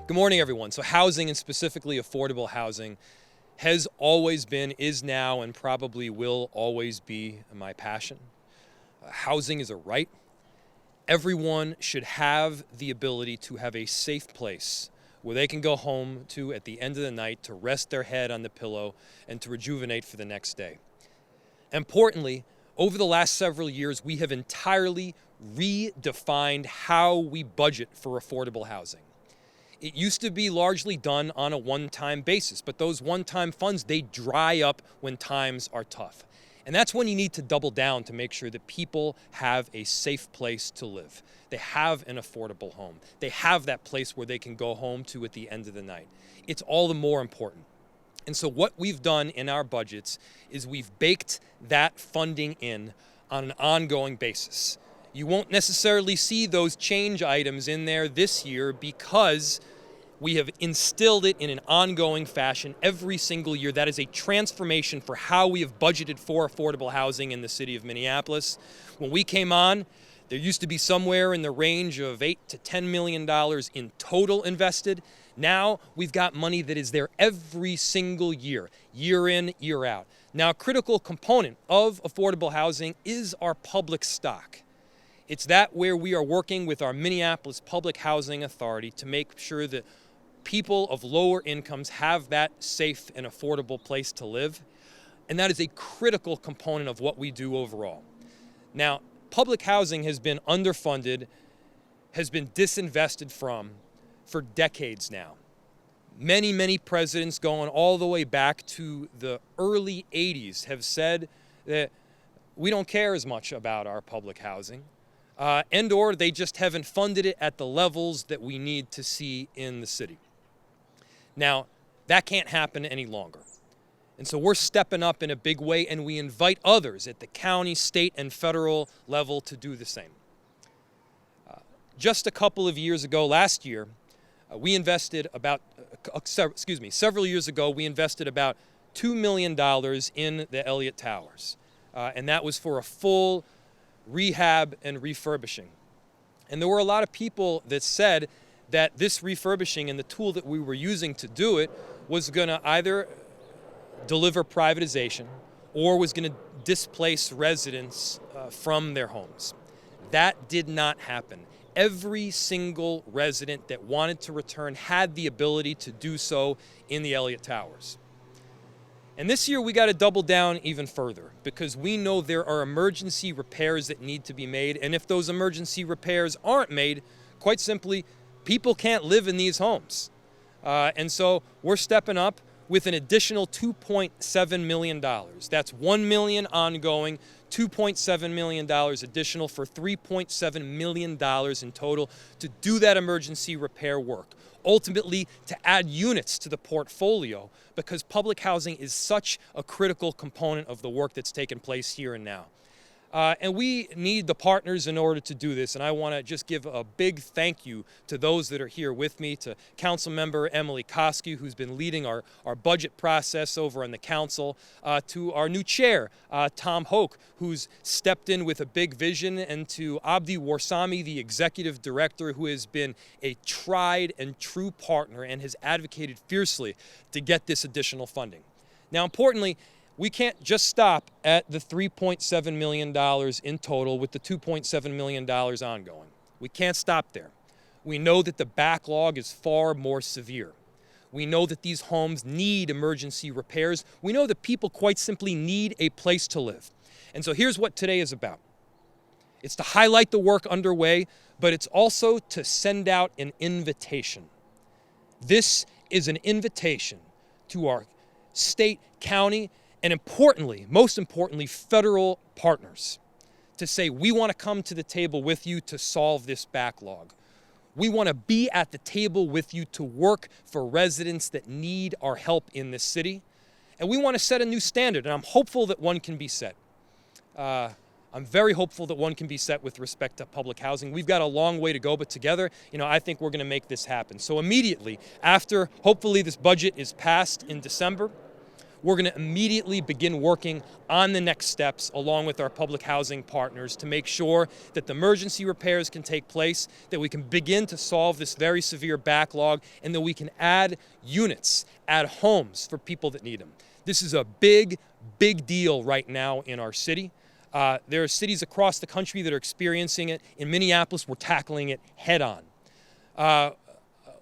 Good morning, everyone. So housing, and specifically affordable housing, has always been, is now, and probably will always be my passion. Housing is a right. Everyone should have the ability to have a safe place where they can go home to at the end of the night to rest their head on the pillow and to rejuvenate for the next day. Importantly, over the last several years, we have entirely redefined how we budget for affordable housing. It used to be largely done on a one-time basis, but those one-time funds, they dry up when times are tough. And that's when you need to double down to make sure that people have a safe place to live. They have an affordable home. They have that place where they can go home to at the end of the night. It's all the more important. And so what we've done in our budgets is we've baked that funding in on an ongoing basis. You won't necessarily see those change items in there this year because we have instilled it in an ongoing fashion every single year. That is a transformation for how we have budgeted for affordable housing in the city of Minneapolis. When we came on, there used to be somewhere in the range of $8 to $10 million in total invested. Now we've got money that is there every single year, year in, year out. Now, a critical component of affordable housing is our public stock. It's that where we are working with our Minneapolis Public Housing Authority to make sure that people of lower incomes have that safe and affordable place to live. And that is a critical component of what we do overall. Now, public housing has been underfunded, has been disinvested from for decades now. Many, many presidents going all the way back to the early 80s have said that we don't care as much about our public housing. And or they just haven't funded it at the levels that we need to see in the city. Now, that can't happen any longer. And so we're stepping up in a big way, and we invite others at the county, state, and federal level to do the same. Just a couple of years ago, last year, we invested about, several years ago, we invested about $2 million in the Elliott Towers. And that was for a full rehab and refurbishing. And there were a lot of people that said that this refurbishing and the tool that we were using to do it was going to either deliver privatization or was going to displace residents from their homes. That did not happen. Every single resident that wanted to return had the ability to do so in the Elliott Towers. And this year we got to double down even further because we know there are emergency repairs that need to be made. And if those emergency repairs aren't made, quite simply, people can't live in these homes. And so we're stepping up with an additional $2.7 million. That's $1 million ongoing, $2.7 million additional for $3.7 million in total to do that emergency repair work. Ultimately, to add units to the portfolio because public housing is such a critical component of the work that's taking place here and now. And we need the partners in order to do this. And I want to just give a big thank you to those that are here with me, to Councilmember Emily Koski, who's been leading our budget process over on the council, to our new chair, Tom Hoch, who's stepped in with a big vision, and to Abdi, Warsami, the executive director, who has been a tried and true partner and has advocated fiercely to get this additional funding. Now, importantly, we can't just stop at the $3.7 million in total with the $2.7 million ongoing. We can't stop there. We know that the backlog is far more severe. We know that these homes need emergency repairs. We know that people quite simply need a place to live. And so here's what today is about. It's to highlight the work underway, but it's also to send out an invitation. This is an invitation to our state, county, and importantly, most importantly, federal partners to say, we want to come to the table with you to solve this backlog. We want to be at the table with you to work for residents that need our help in this city. And we want to set a new standard, and I'm hopeful that one can be set. I'm very hopeful that one can be set with respect to public housing. We've got a long way to go, but together, I think we're going to make this happen. So immediately after, hopefully, this budget is passed in December, we're going to immediately begin working on the next steps along with our public housing partners to make sure that the emergency repairs can take place, that we can begin to solve this very severe backlog, and that we can add units, add homes for people that need them. This is a big, big deal right now in our city. There are cities across the country that are experiencing it. In Minneapolis, we're tackling it head on.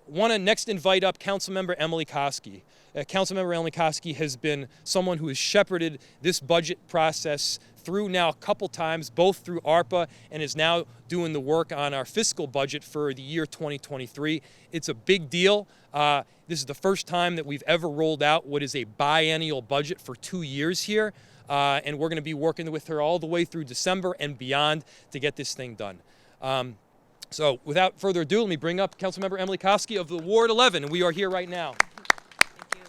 Want to next invite up Councilmember Emily Koski. Councilmember Emily Koski has been someone who has shepherded this budget process through now a couple times, both through ARPA and is now doing the work on our fiscal budget for the year 2023. It's a big deal. This is the first time that we've ever rolled out what is a biennial budget for 2 years here. And we're going to be working with her all the way through December and beyond to get this thing done. So without further ado, let me bring up Councilmember Emily Koski of the Ward 11, and we are here right now. Thank you.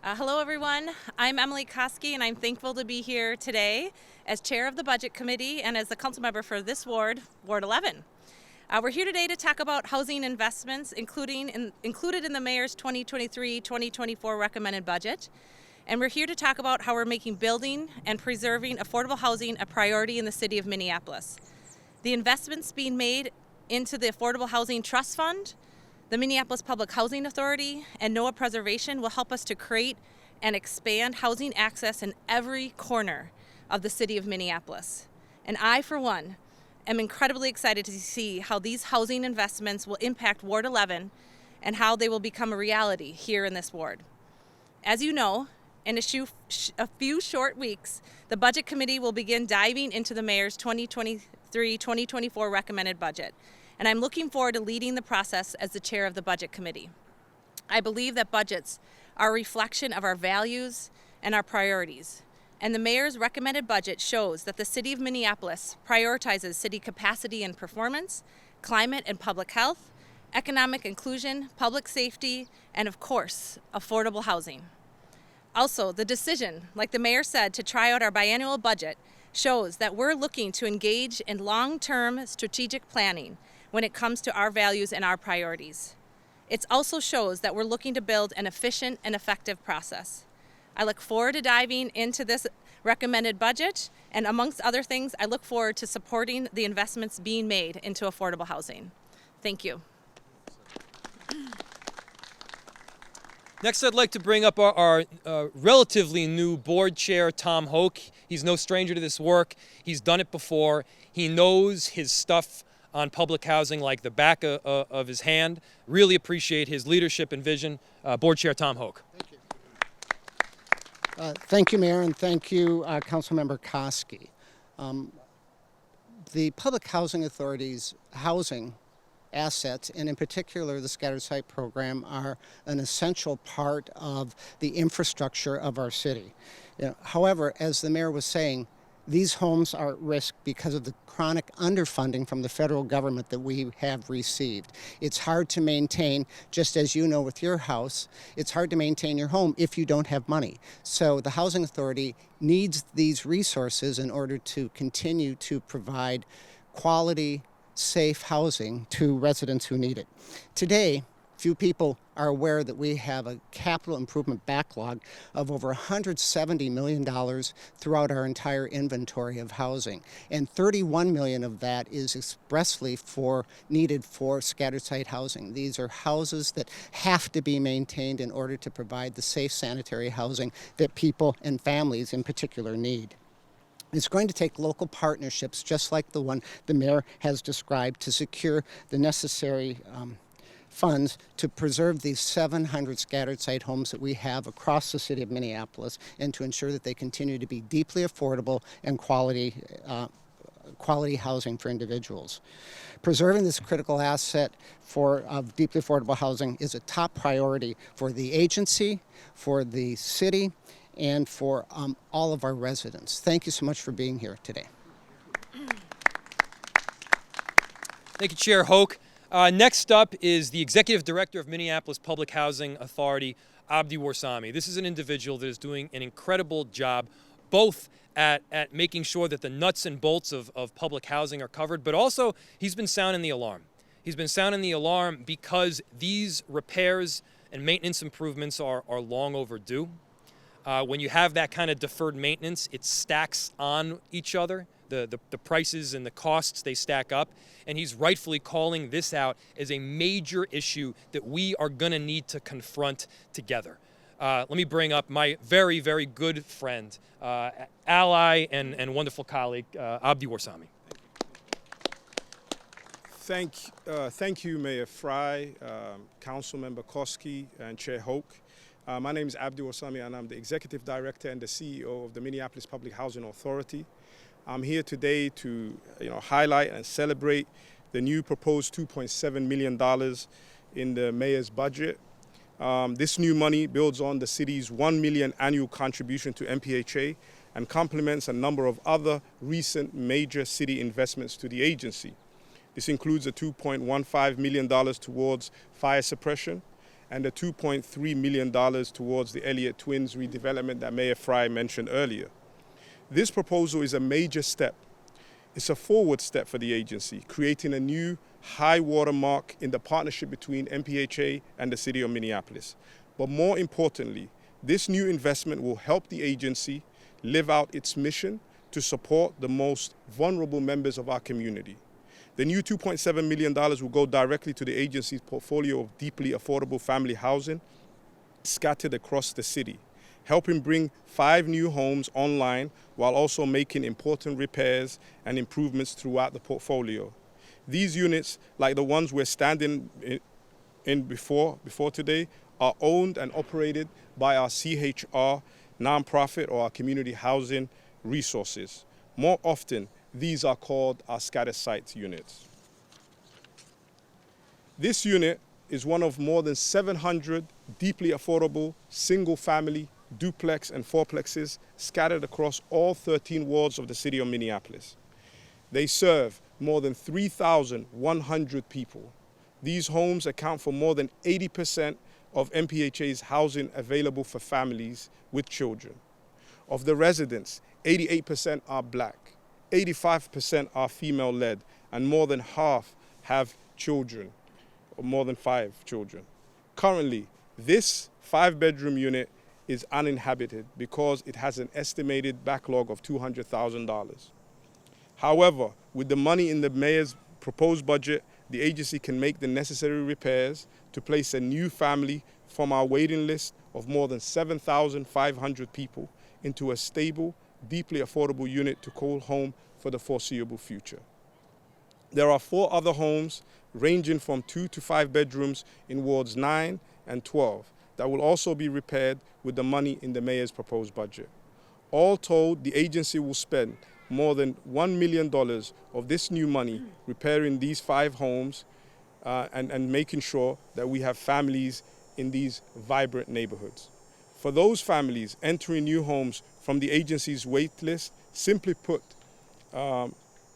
Hello, everyone. I'm Emily Koski, and I'm thankful to be here today as chair of the Budget Committee and as the council member for this ward, Ward 11. We're here today to talk about housing investments included in the mayor's 2023-2024 recommended budget. And we're here to talk about how we're making building and preserving affordable housing a priority in the city of Minneapolis. The investments being made into the Affordable Housing Trust Fund, the Minneapolis Public Housing Authority, and NOAA Preservation will help us to create and expand housing access in every corner of the city of Minneapolis. And I, for one, am incredibly excited to see how these housing investments will impact Ward 11 and how they will become a reality here in this ward. As you know, in a few short weeks, the Budget Committee will begin diving into the mayor's 2023-2024 recommended budget, and I'm looking forward to leading the process as the chair of the Budget Committee. I believe that budgets are a reflection of our values and our priorities, and the mayor's recommended budget shows that the city of Minneapolis prioritizes city capacity and performance, climate and public health, economic inclusion, public safety, and of course, affordable housing. Also, the decision, like the mayor said, to try out our biannual budget shows that we're looking to engage in long-term strategic planning when it comes to our values and our priorities. It also shows that we're looking to build an efficient and effective process. I look forward to diving into this recommended budget, and amongst other things, I look forward to supporting the investments being made into affordable housing. Thank you. Next, I'd like to bring up our relatively new board chair, Tom Hoch. He's no stranger to this work. He's done it before. He knows his stuff on public housing like the back of his hand. Really appreciate his leadership and vision. Board Chair Tom Hoch. Thank you. Thank you, Mayor, and thank you, Councilmember Koski. The Public Housing Authority's housing assets, and in particular the scattered site program, are an essential part of the infrastructure of our city. However, as the mayor was saying, these homes are at risk because of the chronic underfunding from the federal government that we have received. It's hard to maintain, just as you know with your house, it's hard to maintain your home if you don't have money. So the Housing Authority needs these resources in order to continue to provide quality, safe housing to residents who need it. Today, few people are aware that we have a capital improvement backlog of over $170 million throughout our entire inventory of housing. And $31 million of that is expressly needed for scattered site housing. These are houses that have to be maintained in order to provide the safe sanitary housing that people and families in particular need. It's going to take local partnerships, just like the one the mayor has described, to secure the necessary funds to preserve these 700 scattered site homes that we have across the city of Minneapolis, and to ensure that they continue to be deeply affordable and quality housing for individuals. Preserving this critical asset of deeply affordable housing is a top priority for the agency, for the city, and for all of our residents. Thank you so much for being here today. Thank you, Chair Hoch. Next up is the Executive Director of Minneapolis Public Housing Authority, Abdi Warsami. This is an individual that is doing an incredible job, both at making sure that the nuts and bolts of public housing are covered, but also he's been sounding the alarm. He's been sounding the alarm because these repairs and maintenance improvements are long overdue. When you have that kind of deferred maintenance, it stacks on each other. The prices and the costs, they stack up. And he's rightfully calling this out as a major issue that we are going to need to confront together. Let me bring up my very, very good friend, ally, and wonderful colleague, Abdi Warsami. Thank you, Mayor Frey, Councilmember Koski, and Chair Hoch. My name is Abdi Warsami, and I'm the Executive Director and the CEO of the Minneapolis Public Housing Authority. I'm here today to highlight and celebrate the new proposed $2.7 million in the mayor's budget. This new money builds on the city's $1 million annual contribution to MPHA and complements a number of other recent major city investments to the agency. This includes a $2.15 million towards fire suppression and a $2.3 million towards the Elliott Twins redevelopment that Mayor Frey mentioned earlier. This proposal is a major step. It's a forward step for the agency, creating a new high water mark in the partnership between MPHA and the city of Minneapolis. But more importantly, this new investment will help the agency live out its mission to support the most vulnerable members of our community. The new $2.7 million will go directly to the agency's portfolio of deeply affordable family housing scattered across the city, helping bring 5 new homes online while also making important repairs and improvements throughout the portfolio. These units, like the ones we're standing in before today, are owned and operated by our CHR nonprofit or our community housing resources. More often, these are called our scattered site units. This unit is one of more than 700 deeply affordable single-family duplex and fourplexes scattered across all 13 wards of the city of Minneapolis. They serve more than 3,100 people. These homes account for more than 80% of MPHA's housing available for families with children. Of the residents, 88% are Black, 85% are female-led, and more than half have children, or more than 5 children. Currently, this 5-bedroom unit is uninhabited because it has an estimated backlog of $200,000. However, with the money in the mayor's proposed budget, the agency can make the necessary repairs to place a new family from our waiting list of more than 7,500 people into a stable, deeply affordable unit to call home for the foreseeable future. There are 4 other homes ranging from 2 to 5 bedrooms in wards 9 and 12 that will also be repaired with the money in the mayor's proposed budget. All told, the agency will spend more than $1 million of this new money repairing these 5 homes and making sure that we have families in these vibrant neighborhoods. For those families entering new homes from the agency's wait list, simply put,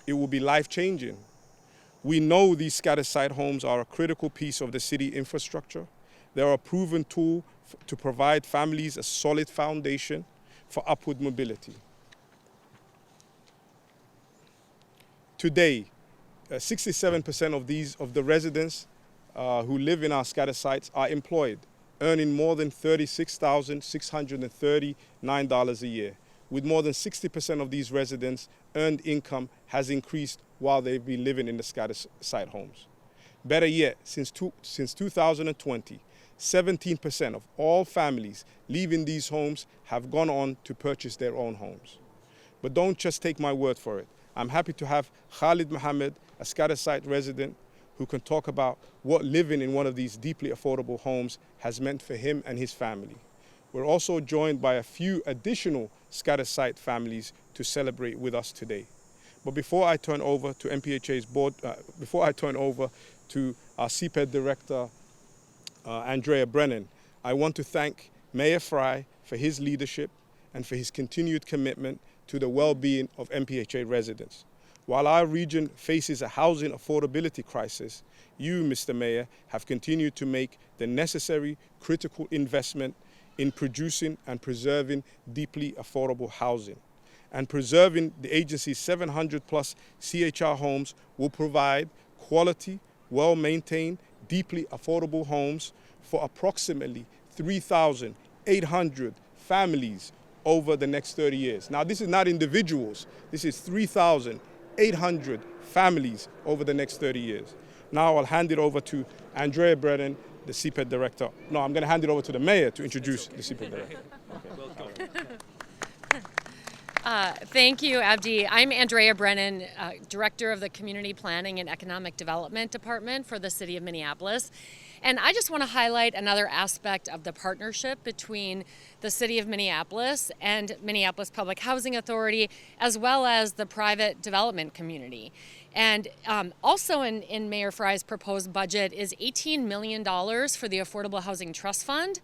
it will be life-changing. We know these scattered site homes are a critical piece of the city infrastructure. They're a proven tool to provide families a solid foundation for upward mobility. Today, 67% of the residents who live in our scattered sites are employed, earning more than $36,639 a year. With more than 60% of these residents, earned income has increased while they've been living in the scattered site homes. Better yet, since 2020, 17% of all families leaving these homes have gone on to purchase their own homes. But don't just take my word for it. I'm happy to have Khalid Mohammed, a scattered site resident, who can talk about what living in one of these deeply affordable homes has meant for him and his family. We're also joined by a few additional scattered site families to celebrate with us today. But before I turn over to MPHA's board, before I turn over to our CPED director, Andrea Brennan, I want to thank Mayor Frey for his leadership and for his continued commitment to the well-being of MPHA residents. While our region faces a housing affordability crisis, you, Mr. Mayor, have continued to make the necessary critical investment in producing and preserving deeply affordable housing. And preserving the agency's 700+ CHR homes will provide quality, well-maintained, deeply affordable homes for approximately 3,800 families over the next 30 years. Now, this is not individuals. This is 3,800 families over the next 30 years. Now I'll hand it over to Andrea Brennan, the CPED director. No, I'm going to hand it over to the mayor to introduce the CPED director. Thank you, Abdi. I'm Andrea Brennan, Director of the Community Planning and Economic Development Department for the City of Minneapolis. And I just want to highlight another aspect of the partnership between the City of Minneapolis and Minneapolis Public Housing Authority, as well as the private development community. And also in Mayor Frey's proposed budget is $18 million for the Affordable Housing Trust Fund.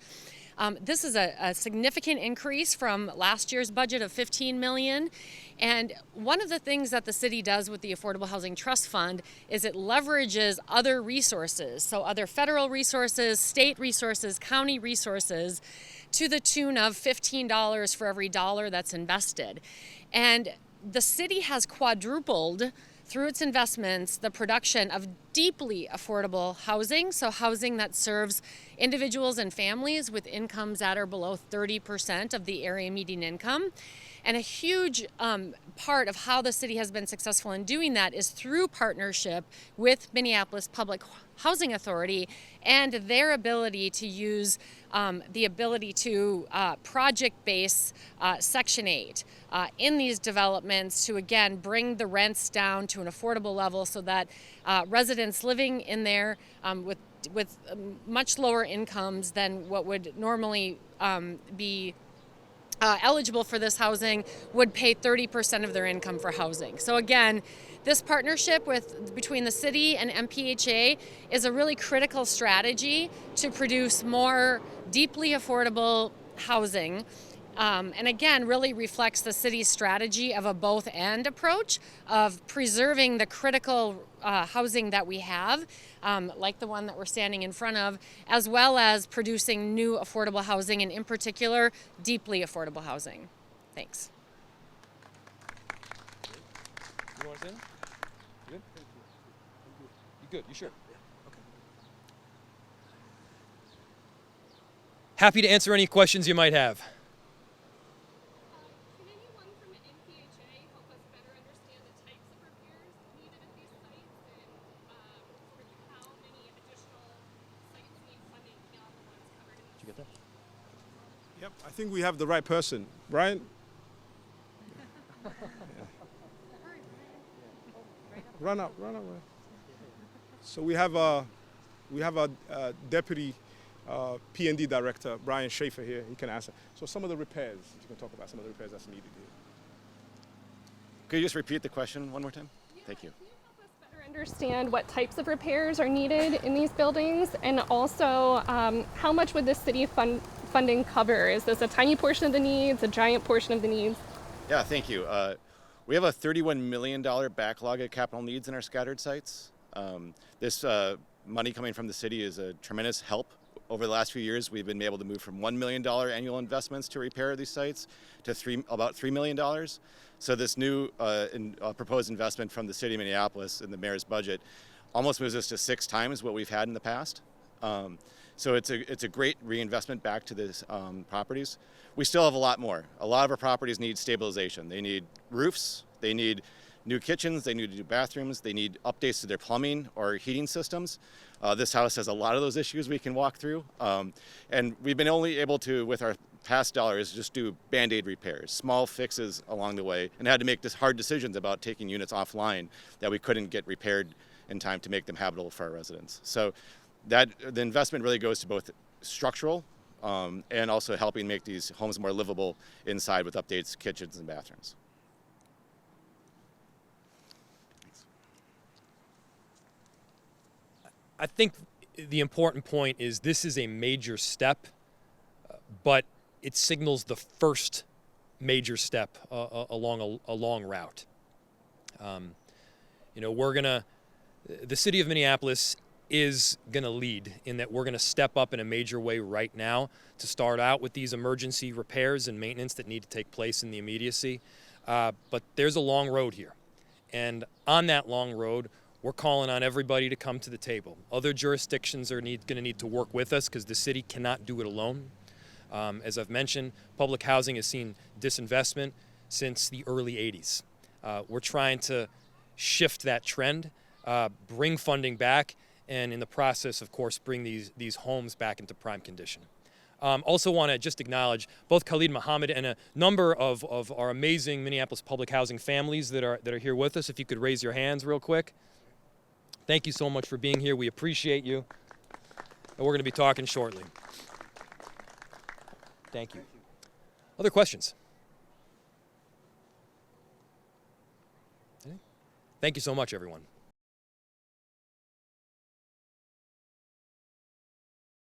This is a significant increase from last year's budget of $15 million. And one of the things that the city does with the Affordable Housing Trust Fund is it leverages other resources, so other federal resources, state resources, county resources, to the tune of $15 for every dollar that's invested. And the city has quadrupled through its investments the production of deeply affordable housing, so housing that serves individuals and families with incomes that are below 30% of the area median income. And a huge part of how the city has been successful in doing that is through partnership with Minneapolis Public Housing Authority and their ability to use the ability to project-base Section 8 in these developments to, again, bring the rents down to an affordable level so that residents living in there with much lower incomes than what would normally be eligible for this housing would pay 30% of their income for housing. So again, this partnership between the city and MPHA is a really critical strategy to produce more deeply affordable housing. And again, really reflects the city's strategy of a both-and approach of preserving the critical housing that we have, like the one that we're standing in front of, as well as producing new affordable housing, and in particular, deeply affordable housing. Thanks. You want to say that? You good? You good? You sure? Okay. Happy to answer any questions you might have. Can anyone from MPHA help us better understand the types of repairs needed at these sites and sort of how many additional sites need funding beyond the ones covered in Did you get that? Yep, I think we have the right person. Brian? Run up. So we have a deputy P&D director, Brian Schaefer here. He can answer. So some of the repairs, you can talk about some of the repairs that's needed here. Could you just repeat the question one more time? Thank you. Can you help us better understand what types of repairs are needed in these buildings, and also how much would the city funding cover? Is this a tiny portion of the needs, a giant portion of the needs? Yeah, thank you. We have a $31 million backlog of capital needs in our scattered sites. This money coming from the city is a tremendous help. Over the last few years, we've been able to move from $1 million annual investments to repair these sites to about $3 million. So this new proposed investment from the city of Minneapolis in the mayor's budget almost moves us to 6 times what we've had in the past. So it's a great reinvestment back to these properties. We still have a lot more. A lot of our properties need stabilization. They need roofs, they need new kitchens, they need new bathrooms, they need updates to their plumbing or heating systems. This house has a lot of those issues we can walk through. And we've been only able to, with our past dollars, just do Band-Aid repairs, small fixes along the way, and had to make hard decisions about taking units offline that we couldn't get repaired in time to make them habitable for our residents. So the investment really goes to both structural and also helping make these homes more livable inside with updates, kitchens, and bathrooms. I think the important point is this is a major step, but it signals the first major step along a long route. The city of Minneapolis is going to lead in that we're going to step up in a major way right now to start out with these emergency repairs and maintenance that need to take place in the immediacy. But there's a long road here. And on that long road, we're calling on everybody to come to the table. Other jurisdictions are going to need to work with us because the city cannot do it alone. As I've mentioned, public housing has seen disinvestment since the early 80s. We're trying to shift that trend, bring funding back, and in the process, of course, bring these homes back into prime condition. Also want to just acknowledge both Khalid Muhammad and a number of our amazing Minneapolis public housing families that are here with us. If you could raise your hands real quick. Thank you so much for being here. We appreciate you. And we're going to be talking shortly. Thank you. Other questions? Thank you so much, everyone.